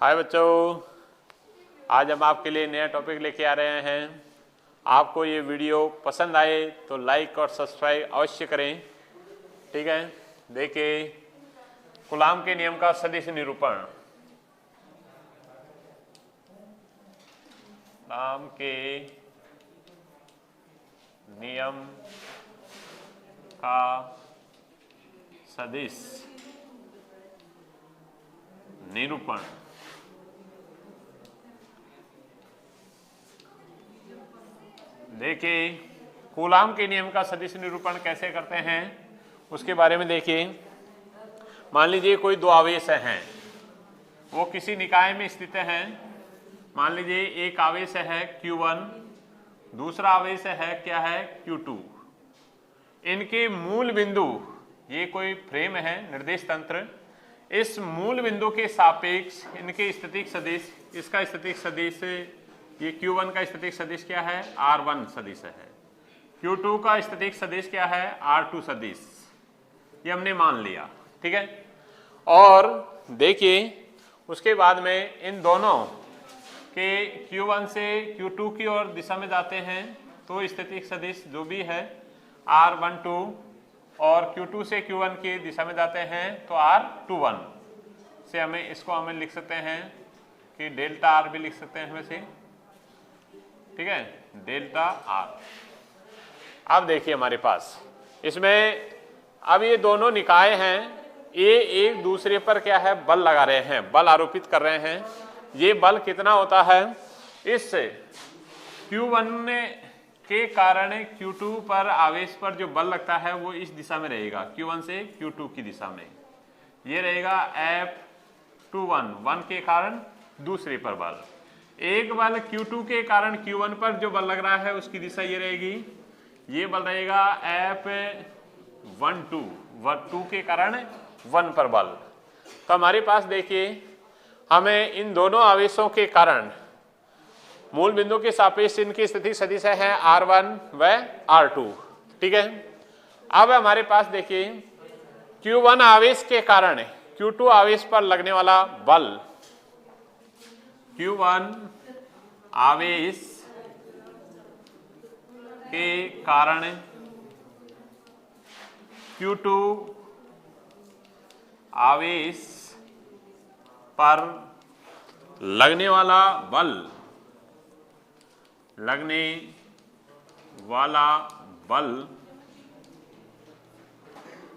हाय बच्चों, आज हम आपके लिए नया टॉपिक लेके आ रहे हैं। आपको ये वीडियो पसंद आए तो लाइक और सब्सक्राइब अवश्य करें। ठीक है, देखिए कूलाम के नियम का सदिश निरूपण। कूलाम के नियम का सदिश निरूपण। देखिए कूलाम के नियम का सदिश निरूपण कैसे करते हैं उसके बारे में देखिए। मान लीजिए कोई दो आवेश हैं, वो किसी निकाय में स्थित हैं। मान लीजिए एक आवेश है Q1, दूसरा आवेश है क्या है Q2। इनके मूल बिंदु, ये कोई फ्रेम है निर्देश तंत्र, इस मूल बिंदु के सापेक्ष इनके स्थितिक सदिश, इसका स्थितिक सदिश, ये Q1 का स्थितिक सदिश क्या है R1 सदिश है, Q2 का स्थितिक सदिश क्या है R2 सदिश। ये हमने मान लिया, ठीक है। और देखिए उसके बाद में इन दोनों के Q1 से Q2 की ओर दिशा में जाते हैं तो स्थितिक सदिश जो भी है R12, और Q2 से Q1 की दिशा में जाते हैं तो R21 से हमें लिख सकते हैं कि डेल्टा R भी लिख सकते हैं हमें से, ठीक है, डेल्टा R। अब देखिए हमारे पास इसमें अब ये दोनों निकाय हैं, ये एक दूसरे पर क्या है बल लगा रहे हैं, बल आरोपित कर रहे हैं। ये बल कितना होता है, इस Q1 के कारण Q2 पर आवेश पर जो बल लगता है वो इस दिशा में रहेगा, Q1 से Q2 की दिशा में। ये रहेगा F21, 1 के कारण दूसरे पर बल। एक बल Q2 के कारण Q1 पर जो बल लग रहा है उसकी दिशा ये रहेगी, ये बल रहेगा F12, 2 के कारण 1 पर बल। तो हमारे पास देखिए हमें इन दोनों आवेशों के कारण मूल बिंदु के सापेक्ष इनकी स्थिति सदिश है R1 व R2, ठीक है। अब हमारे पास देखिए Q1 आवेश के कारण Q2 आवेश पर लगने वाला बल, Q1 आवेश के कारण Q2 आवेश पर लगने वाला बल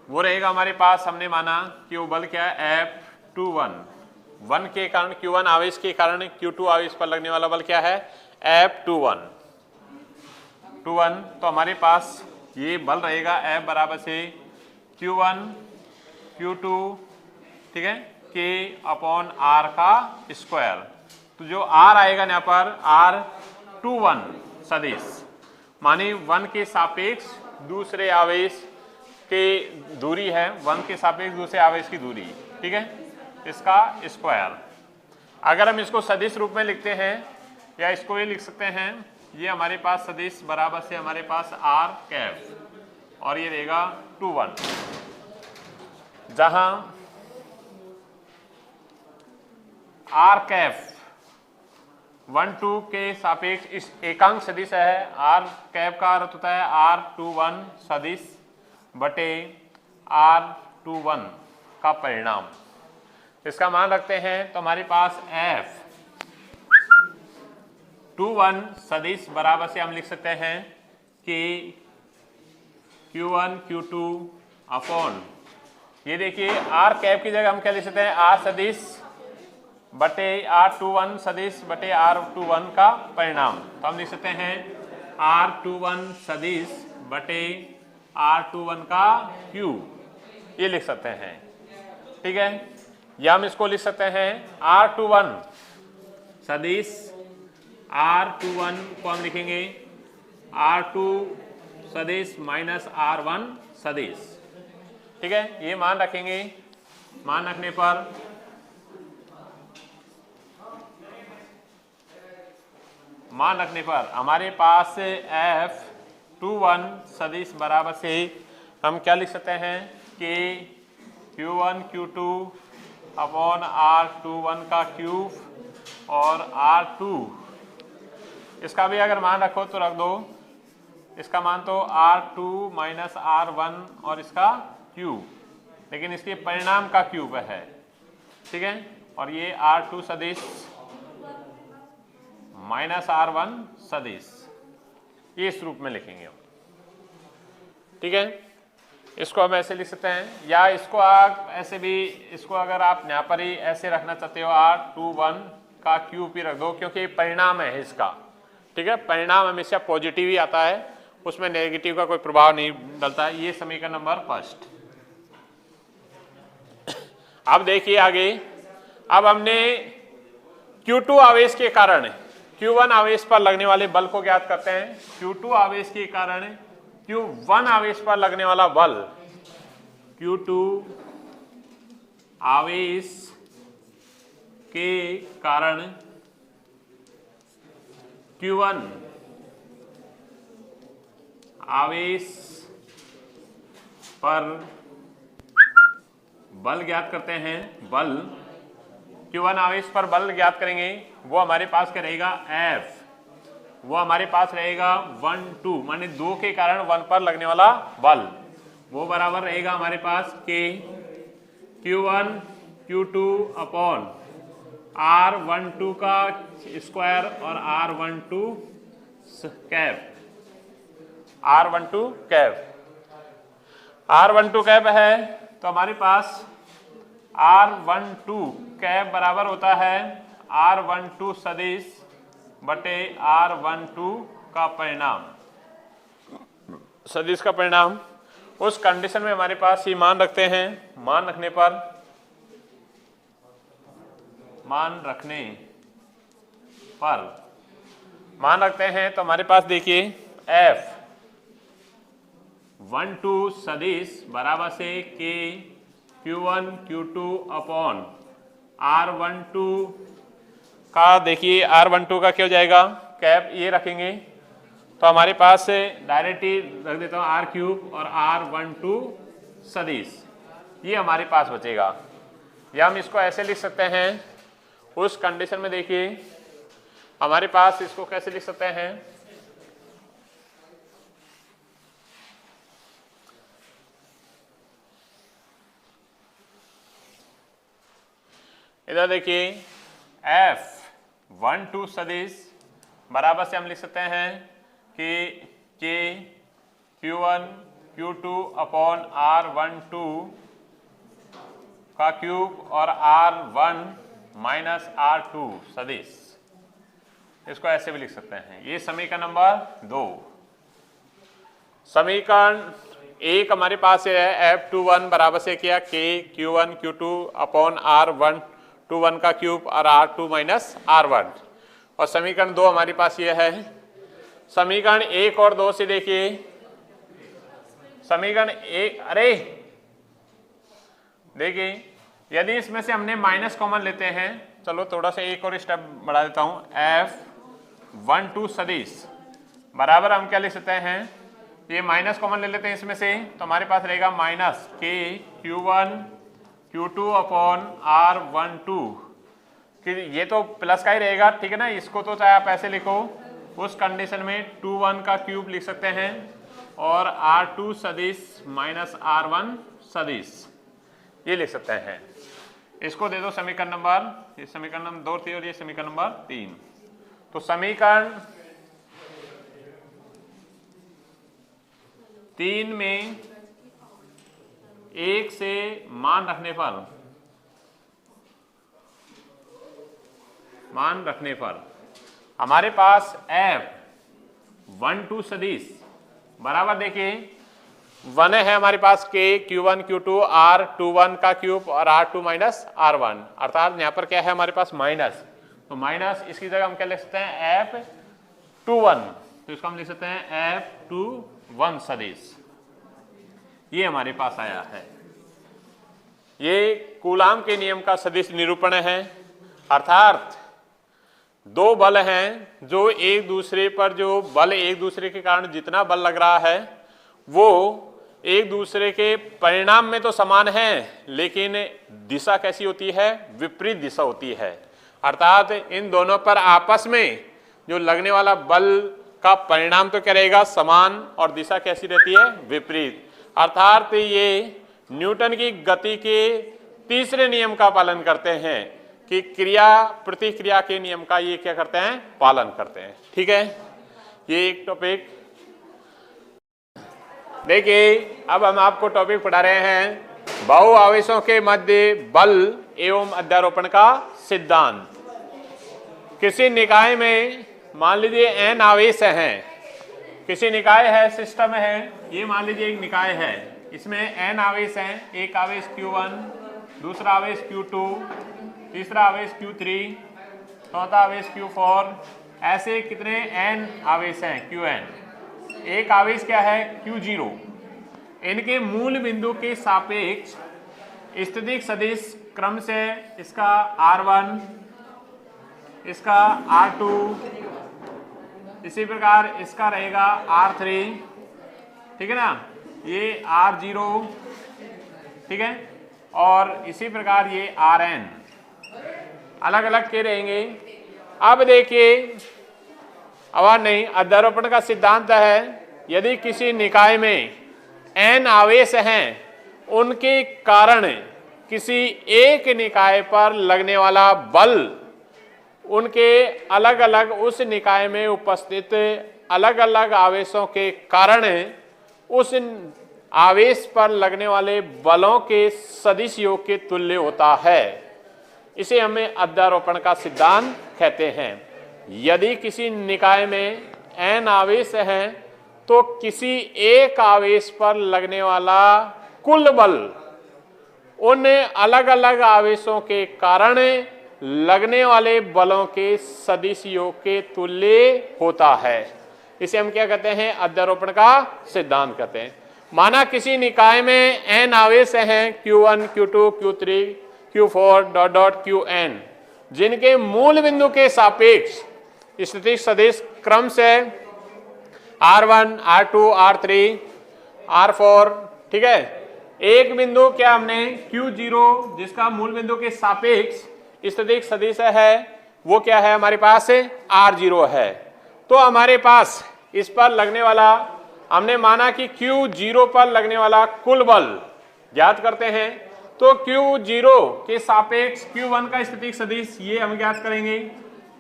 वो रहेगा हमारे पास, हमने माना कि वो बल क्या है F21, 1 के कारण Q1 आवेश के कारण Q2 आवेश पर लगने वाला बल क्या है F21। तो हमारे पास ये बल रहेगा F बराबर से Q1 Q2, ठीक है, K/R का स्क्वायर। तो जो R आएगा यहाँ पर R21 सदिश, माने 1 के सापेक्ष दूसरे आवेश के दूरी है, 1 के सापेक्ष दूसरे आवेश की दूरी, ठीक है, इसका स्क्वायर। अगर हम इसको सदिश रूप में लिखते हैं या इसको ये लिख सकते हैं, ये हमारे पास सदिश बराबर से हमारे पास R कैफ और ये रहेगा 21, जहां R कैफ 1 2 के सापेक्ष इस एकांक सदिश है। R कैफ का अर्थ होता है R21 सदिश बटे R21 का परिणाम। इसका मान रखते हैं तो हमारे पास F21 सदिश बराबर से हम लिख सकते हैं कि Q1 Q2 अपॉन, ये देखिए R कैप की जगह हम क्या लिख सकते हैं R सदिश बटे R21 सदिश बटे R21 का परिणाम। तो हम लिख सकते हैं R21 सदिश बटे R21 का Q, ये लिख सकते हैं, ठीक है। या हम इसको लिख सकते हैं R21 सदिश, R21 को हम लिखेंगे R2 सदिश माइनस R1 सदिश, ठीक है। ये मान रखेंगे, मान रखने पर हमारे पास F21 सदिश बराबर से हम क्या लिख सकते हैं कि Q1 Q2 अपॉन R21 का क्यूब और R2, इसका भी अगर मान रखो तो रख दो, इसका मान तो R2 माइनस R1 और इसका क्यूब, लेकिन इसके परिणाम का क्यूब है, ठीक है। और ये R2 सदिश माइनस R1 सदिश, ये इस रूप में लिखेंगे हम, ठीक है। इसको हम ऐसे लिख सकते हैं, या इसको आप ऐसे भी, इसको अगर आप यहाँ पर ही ऐसे रखना चाहते हो R21 का क्यूब ही रख दो, क्योंकि परिणाम है इसका, ठीक है। परिणाम हमेशा पॉजिटिव ही आता है, उसमें नेगेटिव का कोई प्रभाव नहीं डलता है। ये समीकरण नंबर फर्स्ट। अब देखिए आगे, अब हमने Q2 आवेश के कारण Q1 आवेश पर लगने वाले बल को ज्ञात करते हैं। Q2 आवेश के कारण Q1 आवेश पर लगने वाला बल, Q2 आवेश के कारण Q1 आवेश पर बल ज्ञात करते हैं। बल Q1 आवेश पर बल ज्ञात करेंगे, वो हमारे पास क्या रहेगा, F, वो हमारे पास रहेगा 1 2 माने 2 के कारण 1 पर लगने वाला बल, वो बराबर रहेगा हमारे पास K Q1 Q2 upon R12 का स्क्वायर और R12 cap, R12 cap, R12 cap है तो हमारे पास R12 कैप बराबर होता है R12 सदिश बटे R12 का परिणाम, सदिश का परिणाम। उस कंडीशन में हमारे पास ये मान रखते हैं, मान रखने रखते हैं तो हमारे पास देखिए F 12 सदिश बराबर से K Q1 Q2 upon R12 का, देखिए R12 का क्या हो जाएगा, कैप ये रखेंगे तो हमारे पास डायरेक्ट ही रख देता हूँ R क्यूब और R12 सदिश, ये हमारे पास बचेगा। या हम इसको ऐसे लिख सकते हैं, उस कंडीशन में देखिए हमारे पास इसको कैसे लिख सकते हैं, इधर देखिए F12 सदिश बराबर से हम लिख सकते हैं कि K Q1 Q2 upon R12 का क्यूब और R1 माइनस R2 सदिश, इसको ऐसे भी लिख सकते हैं। ये समीकरण नंबर 2। समीकरण 1 हमारे पास है F21 बराबर से किया K Q1 Q2 upon R1 का क्यूब और R2 माइनस R1, और समीकरण 2 हमारे पास ये है। समीकरण 1 और 2 से देखिए, समीकरण 1, अरे देखिए यदि इसमें से हमने माइनस कॉमन लेते हैं, चलो थोड़ा सा एक और स्टेप बढ़ा देता हूं, F12 सदिश बराबर हम क्या लिख सकते हैं, ये माइनस कॉमन ले लेते हैं इसमें से तो हमारे पास रहेगा minus K Q1 Q2 upon R12, कि ये तो प्लस का ही रहेगा, ठीक है ना। इसको तो चाहे आप ऐसे लिखो, उस कंडीशन में 21 का क्यूब लिख सकते हैं और R2 सदिश माइनस R1 सदिश, ये लिख सकते हैं। इसको दे दो समीकरण नंबर, ये समीकरण नंबर 2 थी और ये समीकरण नंबर 3। तो समीकरण 3 में 1 से मान रखने पर हमारे पास F12 सदिश बराबर देखिए 1 है हमारे पास K Q1 Q2 R21 का क्यूब और R2 माइनस R1, अर्थात यहाँ पर क्या है हमारे पास माइनस, तो माइनस इसकी जगह हम क्या लिख सकते हैं F21, तो इसको हम लिख सकते हैं F21 सदिश, ये हमारे पास आया है। ये कूलाम के नियम का सदिश निरूपण है, अर्थात दो बल हैं जो एक दूसरे पर, जो बल एक दूसरे के कारण जितना बल लग रहा है वो एक दूसरे के परिणाम में तो समान हैं, लेकिन दिशा कैसी होती है? विपरीत दिशा होती है। अर्थात इन दोनों पर आपस में जो लगने वाला बल का परिणाम तो क्या रहेगा? समान, और दिशा कैसी रहती है? विपरीत। अर्थात ये न्यूटन की गति के तीसरे नियम का पालन करते हैं कि क्रिया प्रतिक्रिया के नियम का ये क्या करते हैं? पालन करते हैं। ठीक है, ये एक टॉपिक। देखिए, अब हम आपको टॉपिक पढ़ा रहे हैं बहु आवेशों के मध्य बल एवं अध्यारोपण का सिद्धांत। किसी निकाय में मान लीजिए n आवेश हैं, किसी निकाय है, सिस्टम है, ये मान लीजिए एक निकाय है, इसमें n आवेश हैं। एक आवेश Q1, दूसरा आवेश Q2, तीसरा आवेश Q3, चौथा आवेश Q4, ऐसे कितने n आवेश हैं? Qn। एक आवेश क्या है? Q0। इनके मूल बिंदु के सापेक्ष स्थितिज सदिश क्रम से इसका R1, इसका R2, इसी प्रकार इसका रहेगा R3, ठीक है ना, ये R0, ठीक है, और इसी प्रकार ये Rn अलग अलग के रहेंगे। अब देखिए, अब नहीं, अध्यारोपण का सिद्धांत है यदि किसी निकाय में n आवेश हैं, उनके कारण किसी एक निकाय पर लगने वाला बल उनके अलग अलग उस निकाय में उपस्थित अलग अलग आवेशों के कारण उस आवेश पर लगने वाले बलों के सदिश योग के तुल्य होता है। इसे हमें अध्यारोपण का सिद्धांत कहते हैं। यदि किसी निकाय में n आवेश हैं तो किसी एक आवेश पर लगने वाला कुल बल उन अलग अलग आवेशों के कारण लगने वाले बलों के सदिश योग के तुल्य होता है। इसे हम क्या कहते हैं? अध्यारोपण का सिद्धांत कहते हैं। माना किसी निकाय में n आवेश हैं, Q1, Q2, Q3, Q4 dot dot Qn, जिनके मूल बिंदु के सापेक्ष स्थितिज सदिश क्रम से R1, R2, R3, R4, ठीक है। एक बिंदु क्या हमने Q0 जिसका मूल बिंदु के सापेक्ष स्थितिज सदिश है, वो क्या है? हमारे पास R0 है। तो हमारे पास इस पर लगने वाला, हमने माना कि Q0 पर लगने वाला कुल बल ज्ञात करते हैं। तो Q0 के सापेक्ष Q1 का स्थितिज सदिश ये हम ज्ञात करेंगे,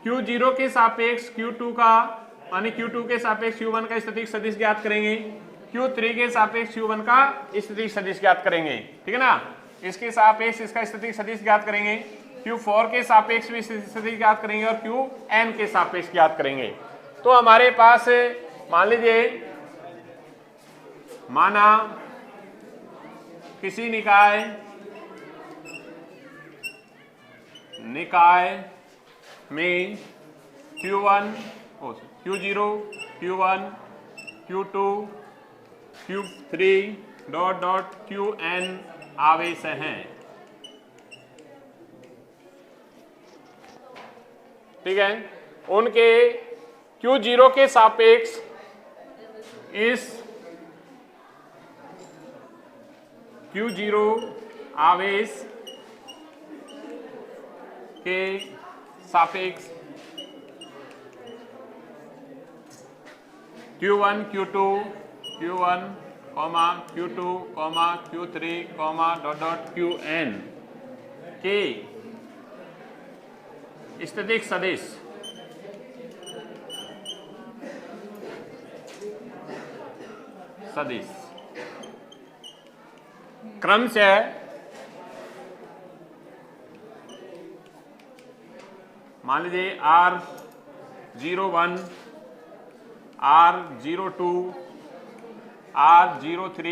Q0 के सापेक्ष Q2 का, यानी Q2 के सापेक्ष Q1 का स्थितिज सदिश ज्ञात करेंगे, Q3 के सापेक्ष Q1 का स्थितिज सदिश ज्ञात करेंगे, ठीक है ना। इसके सापेक्ष इसका स्थितिज सदिश ज्ञात करेंगे, Q4 के सापेक्ष भी सदिश ज्ञात करेंगे और Qn के सापेक्ष ज्ञात करेंगे। तो हमारे पास मान लीजिए, माना किसी निकाय में Q1, Q0, Q1, Q2, Q3 dot dot Qn आवेश हैं, ठीक है। उनके Q0 के सापेक्ष इस Q0 आवेश के सापेक्ष Q1, Q2, Q1, Q2, Q3, dot dot Qn के स्थितिज सदिश क्रम से मान लीजिए R01, R02, R03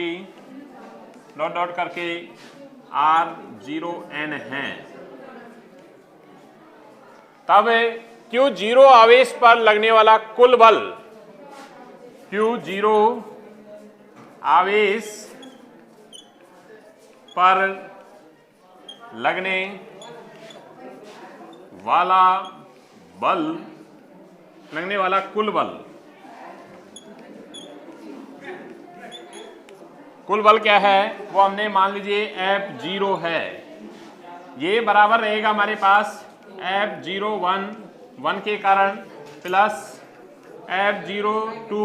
dot dot करके R0n हैं। तब Q0 आवेश पर लगने वाला कुल बल, Q0 आवेश पर लगने वाला बल, लगने वाला कुल बल कुल बल क्या है वो हमने मान लीजिए F0 है, ये बराबर रहेगा हमारे पास F0 1 के कारण plus F0 2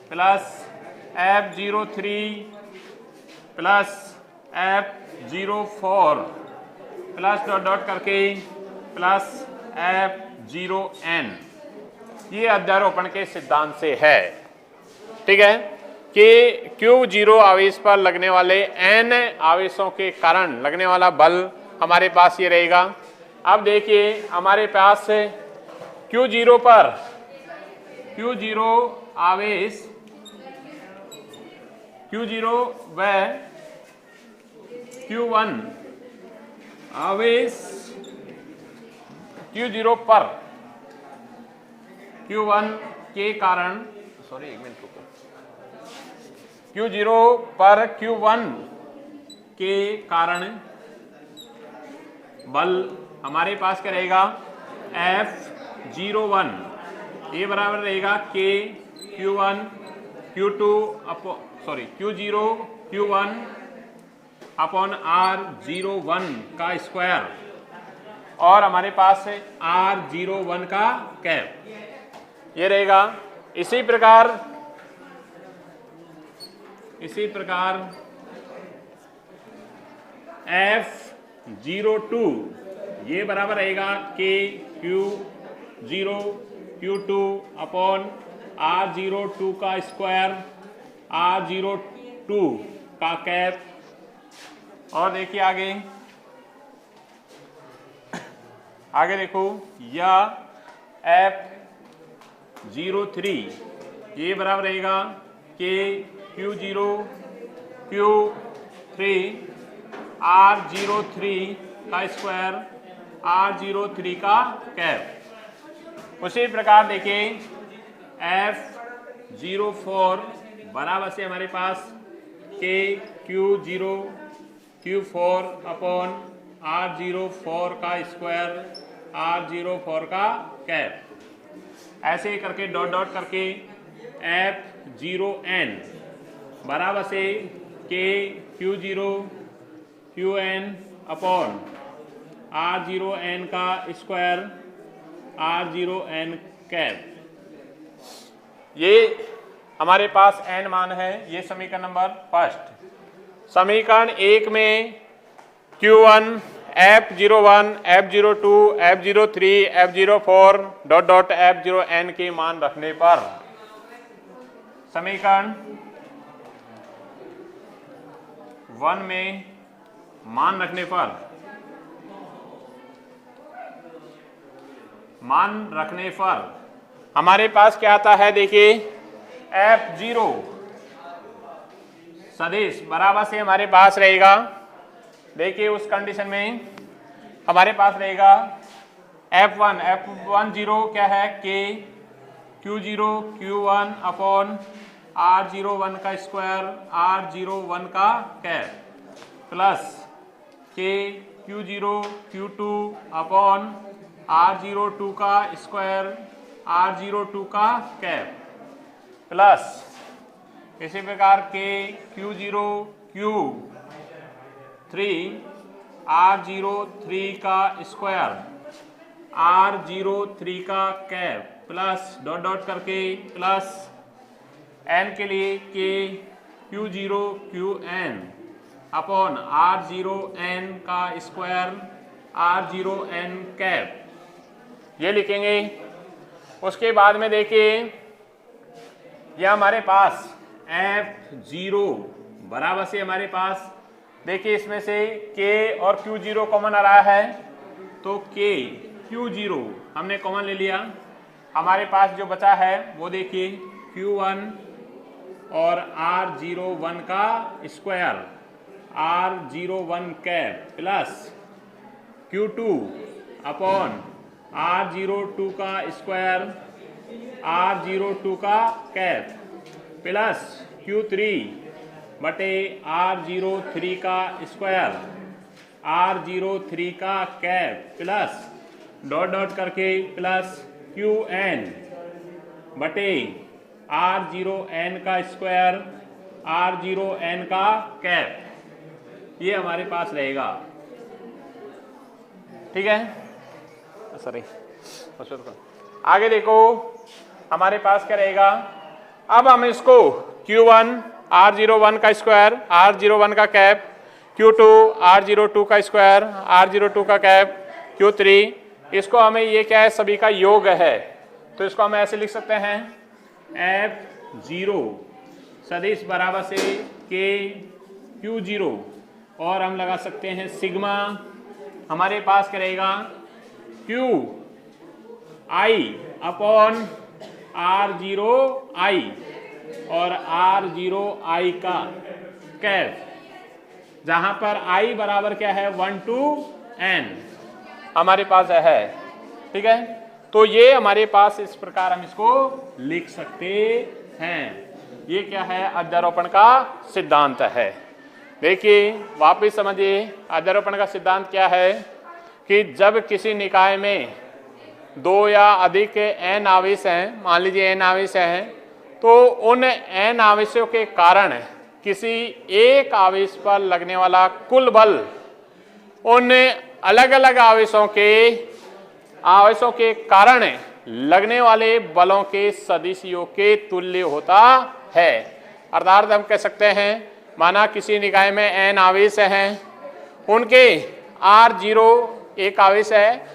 plus F0 3 plus F0 4 plus dot dot करके प्लस F0 n। ये अध्यारोपण के सिद्धांत से है, ठीक है, कि Q0 आवेश पर लगने वाले n आवेशों के कारण लगने वाला बल हमारे पास ये रहेगा। अब देखिए हमारे पास Q0 पर Q0 आवेश Q0 व Q1 आवेश Q0 पर Q1 के कारण, सॉरी एक मिनट रुको, Q0 पर Q1 के कारण बल हमारे पास क्या रहेगा F01, ये बराबर रहेगा K Q1 Q2 Q0 Q1 upon R01 का स्क्वायर और हमारे पास R01 का कैप, ये रहेगा। इसी प्रकार F02 ये बराबर रहेगा K Q0 Q2 upon R02 का स्क्वायर R02 का कैप। और देखिए आगे देखो, या F03 ये बराबर रहेगा K Q0 Q3 R03 का स्क्वायर R03 का कैप। उसी प्रकार देखिए F04 बराबर से हमारे पास K Q0 Q4 upon R04 का स्क्वायर R04 का कैप। ऐसे ही करके डॉट डॉट करके F0n बराबर से K Q0 Qn upon R0n का स्क्वायर R0n कैप। ये हमारे पास n मान है, ये समीकरण नंबर फर्स्ट। समीकरण 1 में Q1 F01 F02 F03 F04 dot dot F0n के मान रखने पर, समीकरण 1 में मान रखने पर हमारे पास क्या आता है, देखिए F0 सदिश बराबर से हमारे पास रहेगा, देखिए उस कंडीशन में हमारे पास रहेगा F10 क्या है K Q0 Q1 upon R01 का स्क्वायर R01 का cap plus K Q0 Q2 upon R02 का स्क्वायर R02 का कैप प्लस इसी प्रकार K Q0 Q3 R03 का स्क्वायर R03 का कैप प्लस डॉट डॉट करके प्लस n के लिए K Q0 Qn upon R0n का स्क्वायर R0n कैप, ये लिखेंगे। उसके बाद में देखिए यह हमारे पास F0 बराबर से हमारे पास, देखिए इसमें से K और Q0 कॉमन आ रहा है, तो K Q0 हमने कॉमन ले लिया। हमारे पास जो बचा है वो देखिए Q1 और R01 का square R01 cap plus Q2 upon R02 का स्क्वायर R02 का कैप प्लस Q3 बटे R03 का स्क्वायर R03 का कैप प्लस डॉट डॉट करके प्लस Qn बटे R0n का स्क्वायर R0n का कैप, ये हमारे पास रहेगा। ठीक है, सॉरी आगे देखो हमारे पास क्या रहेगा। अब हम इसको Q1 R01 का स्क्वायर, R01 का कैप, Q2 R02 का स्क्वायर, R02 का कैप, Q3, इसको हमें ये क्या है, सभी का योग है, तो इसको हम ऐसे लिख सकते हैं F0 सदिश बराबर से K Q0, और हम लगा सकते हैं सिग्मा हमारे पास करेगा Q I अपॉन R0I और R0I का कैप, जहां पर I बराबर क्या है 1 to n हमारे पास है। ठीक है, तो ये हमारे पास इस प्रकार हम इसको लिख सकते हैं। ये क्या है, अध्यारोपण का सिद्धांत है। देखिए वापिस समझिए, अध्यारोपण का सिद्धांत क्या है कि जब किसी निकाय में दो या अधिक n आवेश हैं, मान लीजिए n आवेश हैं, तो उन n आवेशों के कारण किसी एक आवेश पर लगने वाला कुल बल उन अलग अलग आवेशों के कारण लगने वाले बलों के सदिशियों के तुल्य होता है। अर्थात हम कह सकते हैं, माना किसी निकाय में n आवेश हैं, उनके R0 एक आवेश है,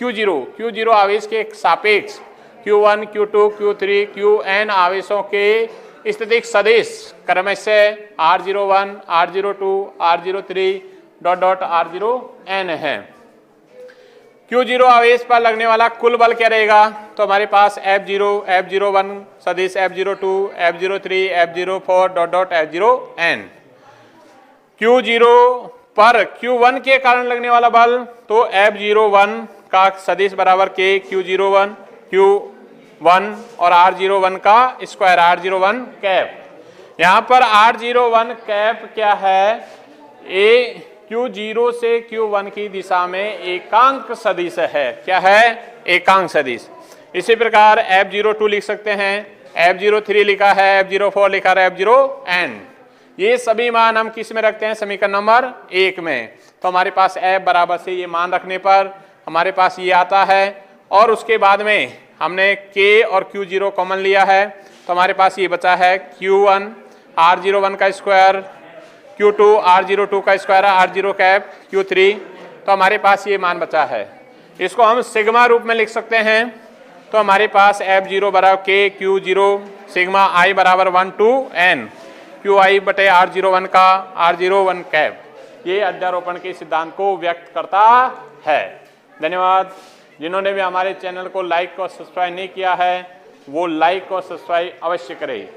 Q0 आवेश के सापेक्ष Q1 Q2 Q3 Qn आवेशों के स्थितिक सदिश क्रमशः R01 R02 R03 R0n है। Q0 आवेश पर लगने वाला कुल बल क्या रहेगा, तो हमारे पास F0 F01 सदिश F02 F03 F04 F0n। Q0 पर Q1 के कारण लगने वाला बल, तो F01 का सदिश बराबर K Q01 Q1 और R01 का स्क्वायर R01 कैप। यहाँ पर R01 कैप क्या है, ए Q0 से Q1 की दिशा में एकांक सदिश है। क्या है, एकांक सदिश। इसी प्रकार F02 लिख सकते हैं, F03 लिखा है, F04 लिखा है, F0n। ये सभी मान हम किस में रखते हैं, समीकरण नंबर 1 में। तो हमारे पास F बराबर से ये मान रखने पर हमारे पास ये आता है, और उसके बाद में हमने K और Q0 कॉमन लिया है, तो हमारे पास ये बचा है Q1 R01 का स्क्वायर, Q2 R02 का स्क्वायर, R0 कैप, Q3, तो हमारे पास ये मान बचा है। इसको हम सिग्मा रूप में लिख सकते हैं, तो हमारे पास F0 बराबर K Q0 सिग्मा I बराबर 1 to n QI बटे R01 का R01 कैप, ये अध्यारोपण के सिद्धांत को व्यक्त करता है। धन्यवाद। जिन्होंने भी हमारे चैनल को लाइक और सब्सक्राइब नहीं किया है, वो लाइक और सब्सक्राइब अवश्य करें।